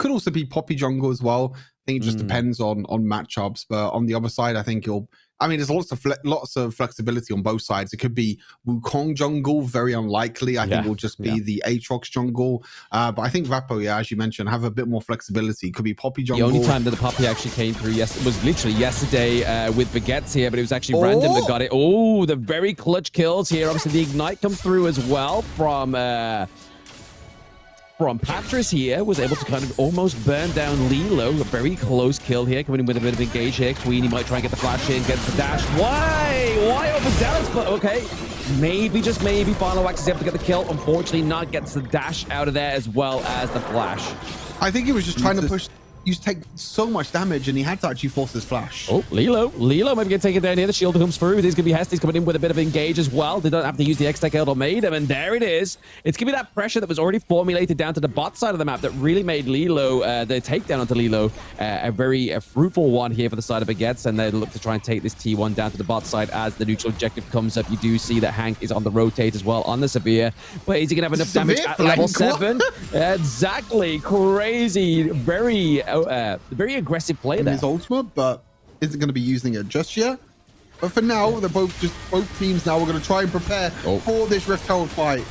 could also be Poppy jungle as well. I think it just depends on matchups. But on the other side, I think there's lots of flexibility on both sides. It could be Wukong jungle, very unlikely. I think it will just be the Aatrox jungle. But I think VAPO, as you mentioned, have a bit more flexibility. It could be Poppy jungle. The only time that the Poppy actually came through was literally yesterday with Baguettes here, but it was actually Random that got it. Oh, the very clutch kills here. Obviously, the Ignite comes through as well from Patris here, was able to kind of almost burn down Lilo. A very close kill here, coming in with a bit of engage here. Queenie might try and get the flash in, gets the dash. Why overzealous? But okay, maybe, just maybe, Final Wax is able to get the kill. Unfortunately, not gets the dash out of there as well as the flash. I think he was just trying to push. You take so much damage, and he had to actually force his flash. Oh, Lilo might be getting taken down here. The shield comes through. There's going to be Hesty's coming in with a bit of engage as well. They don't have to use the X-Tech ultimatum, and there it is. It's going to be that pressure that was already formulated down to the bot side of the map that really made Lilo, the takedown onto Lilo, a very fruitful one here for the side of Baguettes, and they look to try and take this T1 down to the bot side as the neutral objective comes up. You do see that Hank is on the rotate as well on the Severe, but is he going to have enough damage at level 7? Exactly. Crazy. Very aggressive play there. His ultimate, but isn't going to be using it just yet. But for now, they're both teams now are going to try and prepare for this Rift Herald fight.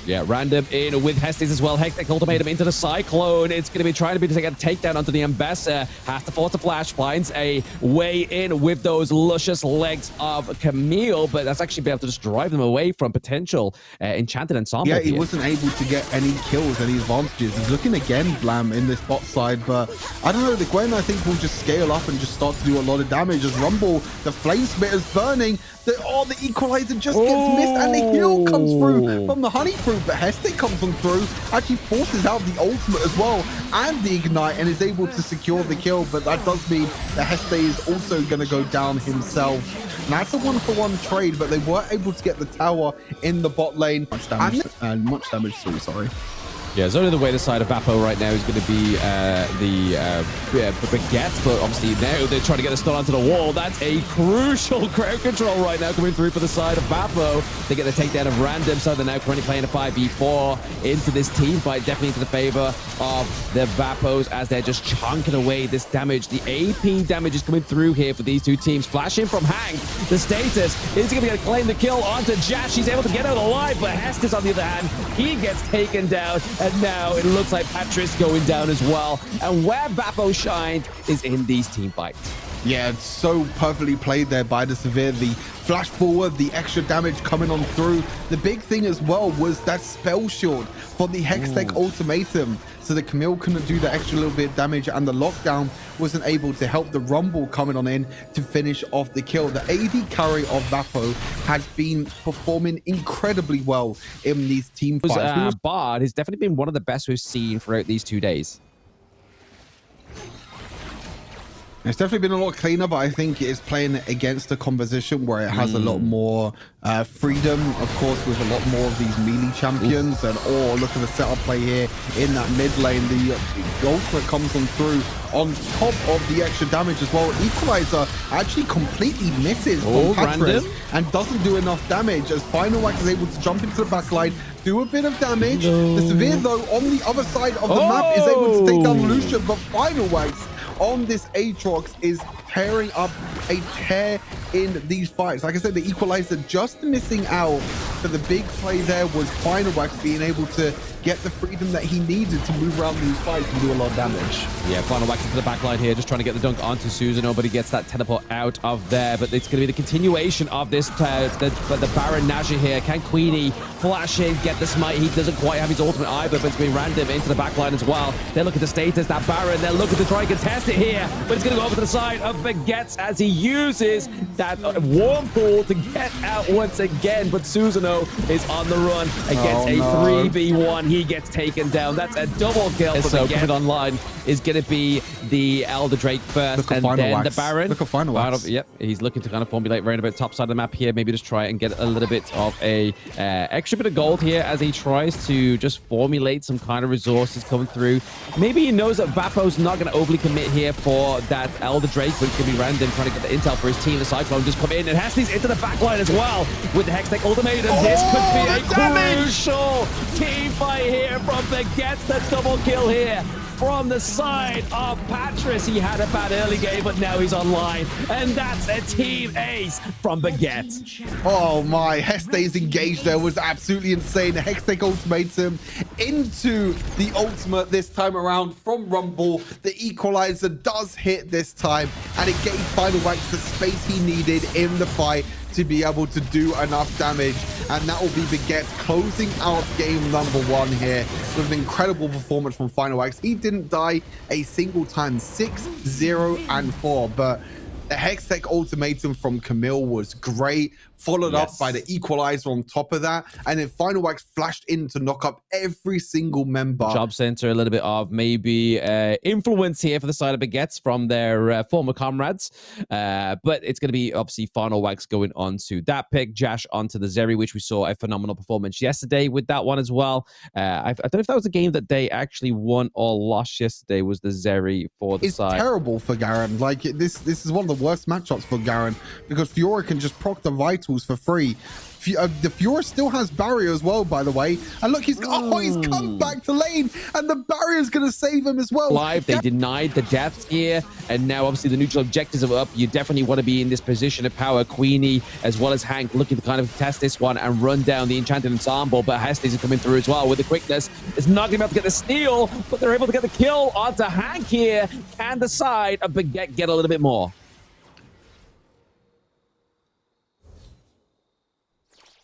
Yeah, Random in with Hestes as well. Hectic ultimatum into the Cyclone. It's going to be trying to take a takedown onto the Ambassador. Has to force a flash. Finds a way in with those luscious legs of Camille, but that's actually be able to just drive them away from potential Enchanted Ensemble. Yeah, he wasn't able to get any kills, any advantages. He's looking again, Blam, in this bot side, but I don't know. The Gwen, I think, will just scale up and just start to do a lot of damage as Rumble, the Flame Spitter's burning. The Equalizer just gets missed, and the heal comes through from the Honey Fruit, but Heste comes on through, actually forces out the ultimate as well, and the Ignite, and is able to secure the kill, but that does mean that Heste is also going to go down himself. And that's a 1-for-1 trade, but they were able to get the tower in the bot lane. Much damage too, sorry. Yeah, so the way the side of VAPO right now is going to be the Baguettes, but obviously now they're trying to get the stun onto the wall. That's a crucial crowd control right now coming through for the side of VAPO. They get the takedown of Random, so they're now currently playing a 5v4 into this team fight, definitely into the favor of the VAPOs as they're just chunking away this damage. The AP damage is coming through here for these two teams. Flashing from Hank, the status is going to be able to claim the kill onto Jash. She's able to get out alive, but Hestus on the other hand, he gets taken down. And now it looks like Patris going down as well. And where VAPO shined is in these team fights. Yeah, it's so perfectly played there by the Severe. The flash forward, the extra damage coming on through. The big thing as well was that spell shield for the Hextech ultimatum. So the Camille couldn't do the extra little bit of damage, and the lockdown wasn't able to help the Rumble coming on in to finish off the kill. The AD carry of VAPO has been performing incredibly well in these team fights. Bard has definitely been one of the best we've seen throughout these 2 days. It's definitely been a lot cleaner, but I think it is playing against a composition where it has a lot more freedom, of course, with a lot more of these melee champions. And look at the setup play here in that mid lane. The ultimate comes on through on top of the extra damage as well. Equalizer actually completely misses from Patris and doesn't do enough damage as Final Wax is able to jump into the backline, do a bit of damage. The Severe, though, on the other side of the map is able to take down Lucian, but Final Wax on this Aatrox is tearing up a tear in these fights. Like I said, the Equalizer just missing out, but the big play there was Final Wax being able to get the freedom that he needed to move around these fights and do a lot of damage. Yeah, Final Wax into the backline here, just trying to get the dunk onto Susanoo, but he gets that teleport out of there. But it's going to be the continuation of this, the Baron Naja here. Can Queenie flash in, get the smite? He doesn't quite have his ultimate either, but it's going to be Random into the backline as well. They're looking to status that Baron. They're looking to try and contest it here, but it's going to go over to the side of Baguettes as he uses that warm pool to get out once again. But Susanoo is on the run against a 3v1. He gets taken down. That's a double kill. So coming online is going to be the Elder Drake first, and then the Baron. Look at Final Wax. Yep, he's looking to kind of formulate right about top side of the map here. Maybe just try and get a little bit of a extra bit of gold here as he tries to just formulate some kind of resources coming through. Maybe he knows that VAPO's not going to overly commit here for that Elder Drake, but it's going to be Random trying to get the intel for his team. The Cyclone just come in, and Hesty's into the backline as well with the Hextech ultimatum. This could be a crucial team fight here from Baguette. The double kill here from the side of Patras. He had a bad early game, but now he's online. And that's a team ace from Baguette. Oh my, Heste's engaged there was absolutely insane. Hextech ultimatum into the ultimate this time around from Rumble. The equalizer does hit this time, and it gave Final Wax the space he needed in the fight to be able to do enough damage, and that will be Baguette closing out game number 1 here with an incredible performance from Final Wax. He didn't die a single time, 6-0-4, but the Hextech ultimatum from Camille was great, followed up by the equalizer on top of that, and then Final Wax flashed in to knock up every single member. Jobcenter, a little bit of maybe influence here for the side of Baguettes from their former comrades, but it's going to be obviously Final Wax going on to that pick, Jash onto the Zeri, which we saw a phenomenal performance yesterday with that one as well. I don't know if that was a game that they actually won or lost yesterday, was the Zeri for the side. It's terrible for Garen. Like, this is one of the worst matchups for Garen, because Fiora can just proc the vitals for free. The Fiora still has barrier as well, by the way. And look, he's come back to lane, and the barrier is going to save him as well. Live, they denied the deaths here, and now obviously the neutral objectives are up. You definitely want to be in this position of power. Queenie as well as Hank looking to kind of test this one and run down the enchanted ensemble, but Hestes is coming through as well with the quickness. It's not going to be able to get the steal, but they're able to get the kill onto Hank here. Can the side of Baguette get a little bit more?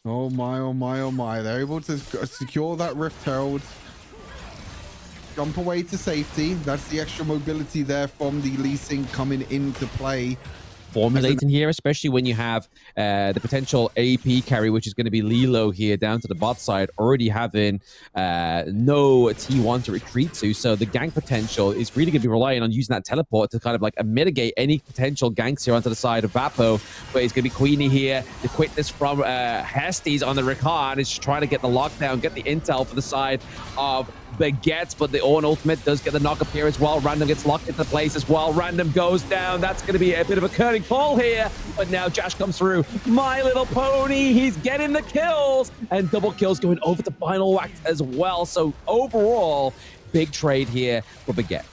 Oh my, oh my, oh my. They're able to secure that Rift Herald. Jump away to safety. That's the extra mobility there from the Lee Sin coming into play. Formulating here, especially when you have the potential AP carry, which is going to be Lilo here down to the bot side, already having no T1 to retreat to. So the gank potential is really going to be relying on using that teleport to kind of like mitigate any potential ganks here onto the side of VAPO. But it's going to be Queenie here. The quickness from Hestes on the Rakan is just trying to get the lockdown, get the intel for the side of Baguette, but the Ornn ultimate does get the knock up here as well. Random gets locked into place as well. Random goes down. That's going to be a bit of a curling call here, but now Jash comes through. My Little Pony, he's getting the kills, and double kills going over to Final Wax as well. So overall, big trade here for Baguette.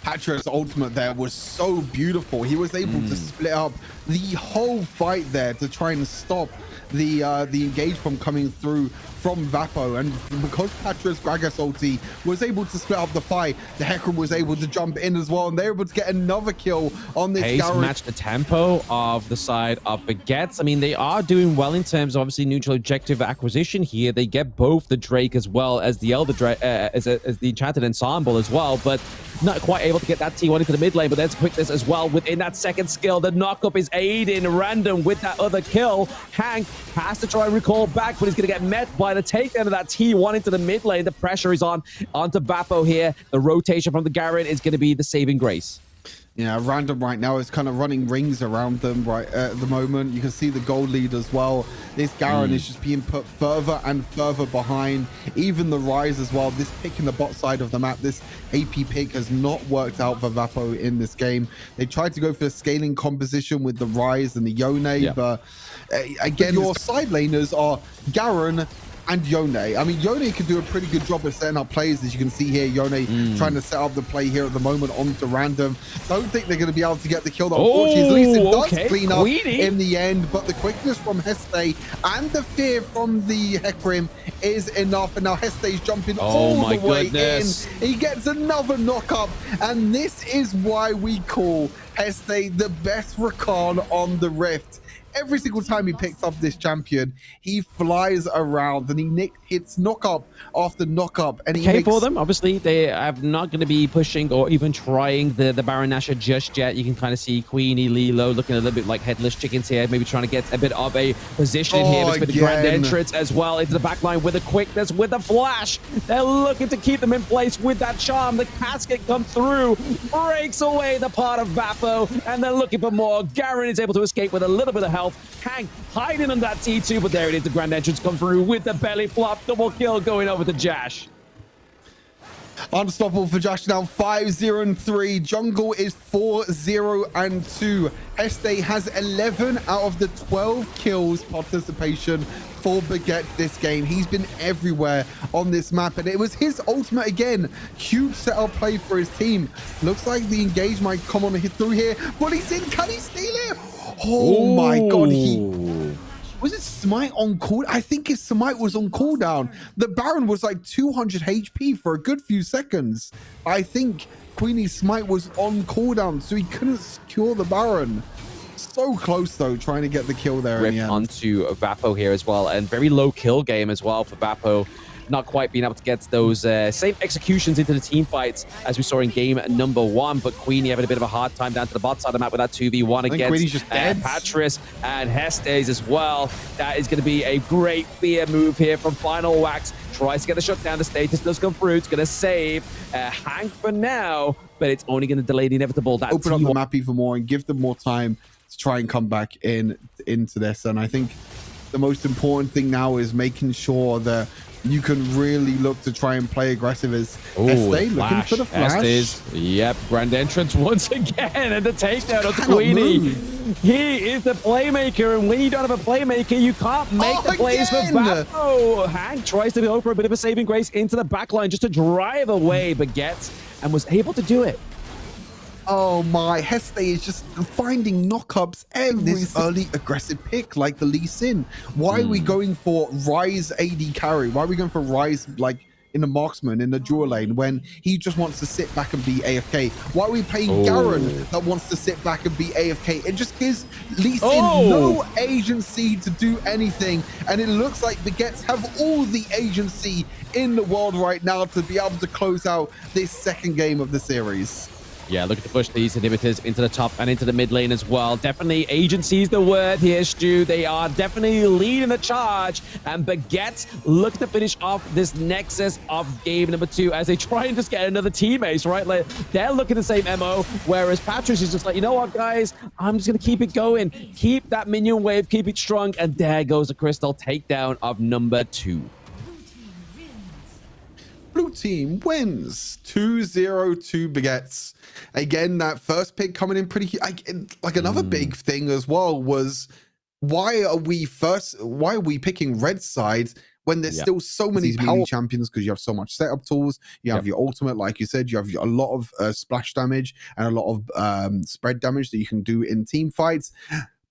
Patra's ultimate there was so beautiful. He was able to split up the whole fight there to try and stop the engage from coming through from VAPO, and because Patra's Gragas ulti was able to split up the fight, the Hecarim was able to jump in as well, and they were able to get another kill on this pace match the tempo of the side of Baguette. I mean, they are doing well in terms of obviously neutral objective acquisition here. They get both the Drake as well as the Elder Drake, as the Enchanted Ensemble as well, but not quite able to get that T1 into the mid lane. But there's quickness as well within that second skill. The knockup is aiding Random with that other kill. Hank has to try and recall back, but he's going to get met by the takedown of that T1 into the mid lane. The pressure is onto VAPO here. The rotation from the Garen is going to be the saving grace. Yeah, Random right now is kind of running rings around them right at the moment. You can see the gold lead as well. This Garen is just being put further and further behind. Even the Rise as well. This pick in the bot side of the map, this AP pick has not worked out for VAPO in this game. They tried to go for a scaling composition with the Rise and the Yone, but again, your side laners are Garen and Yone. I mean, Yone can do a pretty good job of setting up plays, as you can see here. Yone trying to set up the play here at the moment onto Random. Don't think they're going to be able to get the kill. Unfortunately, Lee Sin does clean up in the end, but the quickness from Heste and the fear from the Hecarim is enough. And now Heste's jumping all the way in. He gets another knock up, and this is why we call Heste the best Rakan on the Rift. Every single time he picks up this champion, he flies around and he hits knock up after knock up. And he for them, obviously, they are not going to be pushing or even trying the Baron Nashor just yet. You can kind of see Queenie, Lilo looking a little bit like headless chickens here, maybe trying to get a bit of a position here. It's been a grand entrance as well into the back line with a quickness, with a flash. They're looking to keep them in place with that charm. The casket comes through, breaks away the part of VAPO, and they're looking for more. Garen is able to escape with a little bit of health. Hank hiding on that T2, but there it is. The grand entrance come through with the belly flop. Double kill going over to Jash. Unstoppable for Josh now 5-0-3. Jungle is 4-0-2. Heste has 11 out of the 12 kills participation for Baguette this game. He's been everywhere on this map, and it was his ultimate again. Huge setup play for his team. Looks like the engage might come on through here. But he's in. Can he steal it? Oh my god, was it Smite on cooldown? I think his Smite was on cooldown. The Baron was like 200 HP for a good few seconds. I think Queenie's Smite was on cooldown, so he couldn't secure the Baron. So close though, trying to get the kill there. Rip onto VAPO here as well, and very low kill game as well for VAPO. Not quite being able to get those same executions into the team fights as we saw in game number 1, but Queenie having a bit of a hard time down to the bot side of the map with that 2v1 against Patris and Hestes as well. That is going to be a great fear move here from Final Wax. Tries to get the shutdown. The status does come through. It's going to save Hank for now, but it's only going to delay the inevitable. That open up the map even more and give them more time to try and come back into this. And I think the most important thing now is making sure that you can really look to try and play aggressive as Estee looking for the flash. Estes, yep, grand entrance once again, and the takedown of Queenie. He is the playmaker, and when you don't have a playmaker, you can't make the plays for VAPO. Hank tries to go for a bit of a saving grace into the backline just to drive away Baguette, and was able to do it. Oh my, Heste is just finding knockups every early aggressive pick like the Lee Sin. Why are we going for Rise AD carry? Why are we going for Rise like in the marksman in the dual lane when he just wants to sit back and be AFK? Why are we playing Garen that wants to sit back and be AFK? It just gives Lee Sin no agency to do anything, and it looks like the Baguettes have all the agency in the world right now to be able to close out this second game of the series. Yeah, look at the push these inhibitors into the top and into the mid lane as well. Definitely agency is the word here, Stu. They are definitely leading the charge. And Baguette look to finish off this nexus of game number 2 as they try and just get another team ace, right? Like, they're looking the same MO, whereas Patris is just like, you know what, guys? I'm just going to keep it going. Keep that minion wave, keep it strong. And there goes the crystal takedown of number 2. Blue team wins 2-0 Baguettes. Again, that first pick coming in pretty like another big thing as well was why are we picking red sides when there's still so many power champions, because you have so much setup tools, you have your ultimate, like you said, you have a lot of splash damage and a lot of spread damage that you can do in team fights.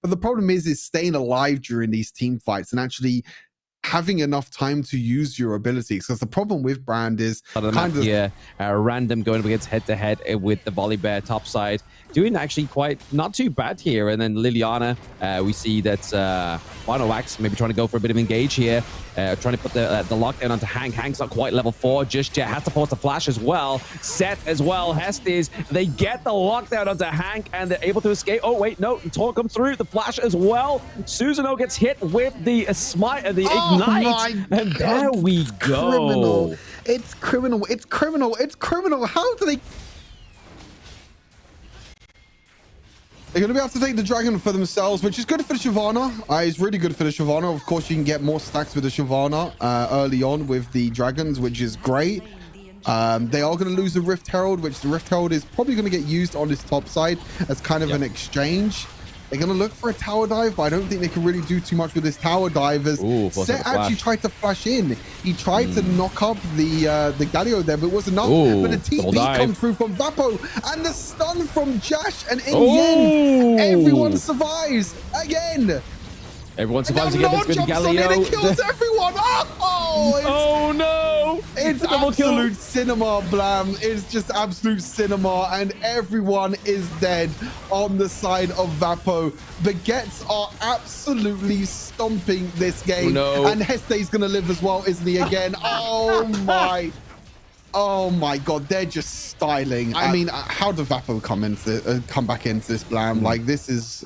But the problem is staying alive during these team fights and actually having enough time to use your abilities, because the problem with Brand is random going up against head-to-head with the Volley Bear top side, doing actually quite not too bad here. And then Liliana, we see that Final Wax maybe trying to go for a bit of engage here, trying to put the lockdown onto Hank. Hank's not quite level 4 just yet, has to force the flash as well. Set as well, Hestes, they get the lockdown onto Hank and they're able to escape. Oh wait, no, Tor comes through, the flash as well. Susanoo gets hit with the smite and the ignite, and there we go. It's criminal. It's criminal. It's criminal. How do they? They're going to be able to take the dragon for themselves, which is good for the Shyvana. It's really good for the Shyvana. Of course, you can get more stacks with the Shyvana early on with the dragons, which is great. They are going to lose the Rift Herald, which the Rift Herald is probably going to get used on this top side as kind of an exchange. They're going to look for a tower dive, but I don't think they can really do too much with this tower dive, as Set actually tried to flash in. He tried to knock up the Galio there, but it wasn't enough. But the TP comes through from VAPO, and the stun from Jash, and in the end, everyone survives again. Everyone survives again. It's been Galio. It kills everyone. Oh no! It's absolute cinema, Blam. It's just absolute cinema, and everyone is dead on the side of VAPO. Baguettes are absolutely stomping this game, and Heste's gonna live as well, isn't he? Again. Oh my god, they're just styling. I mean, how does VAPO come back into this, Blam? Like this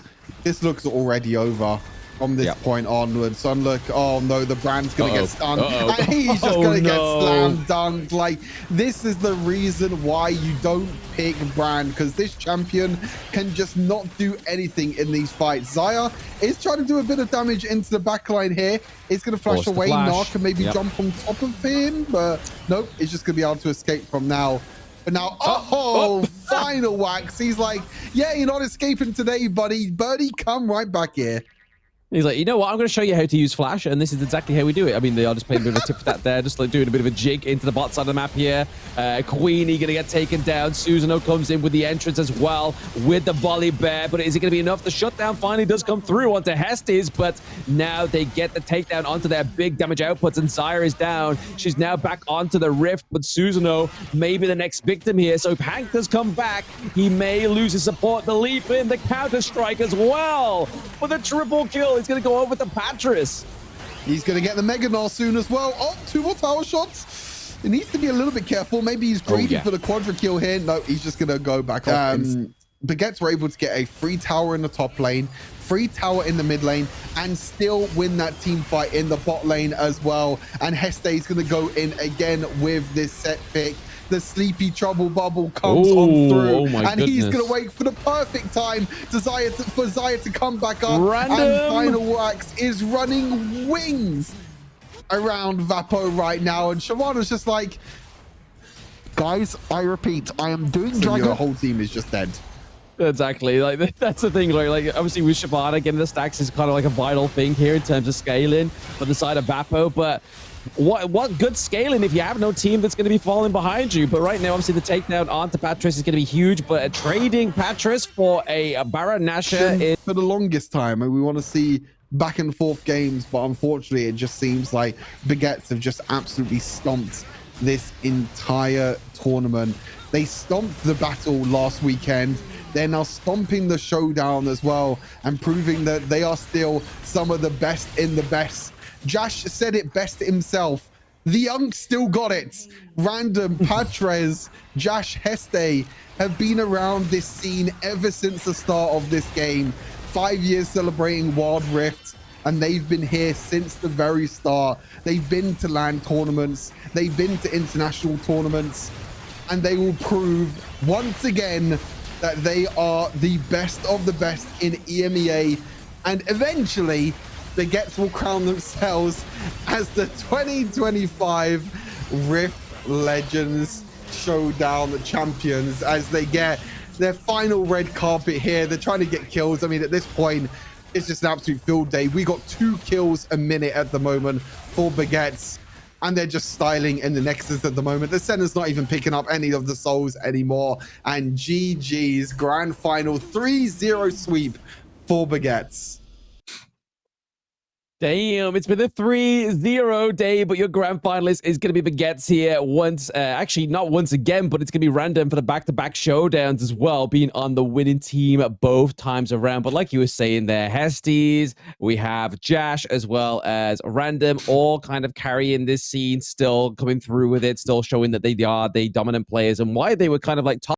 looks already over. from this point onwards. So look, oh no, the brand's gonna get stunned, and he's just gonna get slam dunked. Like, this is the reason why you don't pick brand, because this champion can just not do anything in these fights. Xayah is trying to do a bit of damage into the backline here. It's gonna flash away. Narc can maybe jump on top of him, but nope, it's just gonna be able to escape from now. But now, final wax. He's like, yeah, you're not escaping today, buddy. Birdie, come right back here. He's like, you know what? I'm going to show you how to use Flash, and this is exactly how we do it. I mean, they are just playing a bit of a tip for that there, just like doing a bit of a jig into the bot side of the map here. Queenie going to get taken down. Susanoo comes in with the entrance as well with the volley bear, but is it going to be enough? The shutdown finally does come through onto Hestes, but now they get the takedown onto their big damage outputs, and Xayah is down. She's now back onto the rift, but Susanoo may be the next victim here. So if Hank does come back, he may lose his support. The leap in, the counter strike as well for the triple kill. He's going to go over to Patris. He's going to get the Mega Gnar soon as well. Oh, 2 more tower shots. He needs to be a little bit careful. Maybe he's greedy for the quadra kill here. No, he's just going to go back off. Baguettes were able to get a free tower in the top lane, free tower in the mid lane, and still win that team fight in the bot lane as well. And Heste is going to go in again with this set pick. The sleepy trouble bubble comes on through, and he's going to wait for the perfect time for Xayah to come back up. And Final Wax is running wings around VAPO right now, and Shyvana's just like, guys, I repeat, I am doing Dragon. Your whole team is just dead. Exactly. Like, that's the thing. Like obviously with Shyvana, getting the stacks is kind of like a vital thing here in terms of scaling for the side of VAPO, but what good scaling if you have no team that's going to be falling behind you. But right now, obviously, the takedown onto Patris is going to be huge, but trading Patris for a Baron Nashor is... For the longest time, and we want to see back and forth games, but unfortunately, it just seems like Baguettes have just absolutely stomped this entire tournament. They stomped the battle last weekend. They're now stomping the showdown as well, and proving that they are still some of the best in the best. Josh said it best himself. The Young still got it. Random, Patrez, Josh, Heste have been around this scene ever since the start of this game. 5 years celebrating Wild Rift, and they've been here since the very start. They've been to LAN tournaments. They've been to international tournaments, and they will prove once again that they are the best of the best in EMEA, and eventually Baguettes will crown themselves as the 2025 Rift Legends Showdown champions as they get their final red carpet here. They're trying to get kills. I mean, at this point, it's just an absolute field day. We got 2 kills a minute at the moment for Baguettes, and they're just styling in the Nexus at the moment. The center's not even picking up any of the souls anymore. And GG's grand final 3-0 sweep for Baguettes. Damn, it's been a 3-0 day, but your grand finalist is going to be Baguettes here once, actually not once again, but it's going to be random for the back-to-back showdowns as well, being on the winning team both times around. But like you were saying there, Hestes, we have Josh as well as Random, all kind of carrying this scene, still coming through with it, still showing that they are the dominant players and why they were kind of like top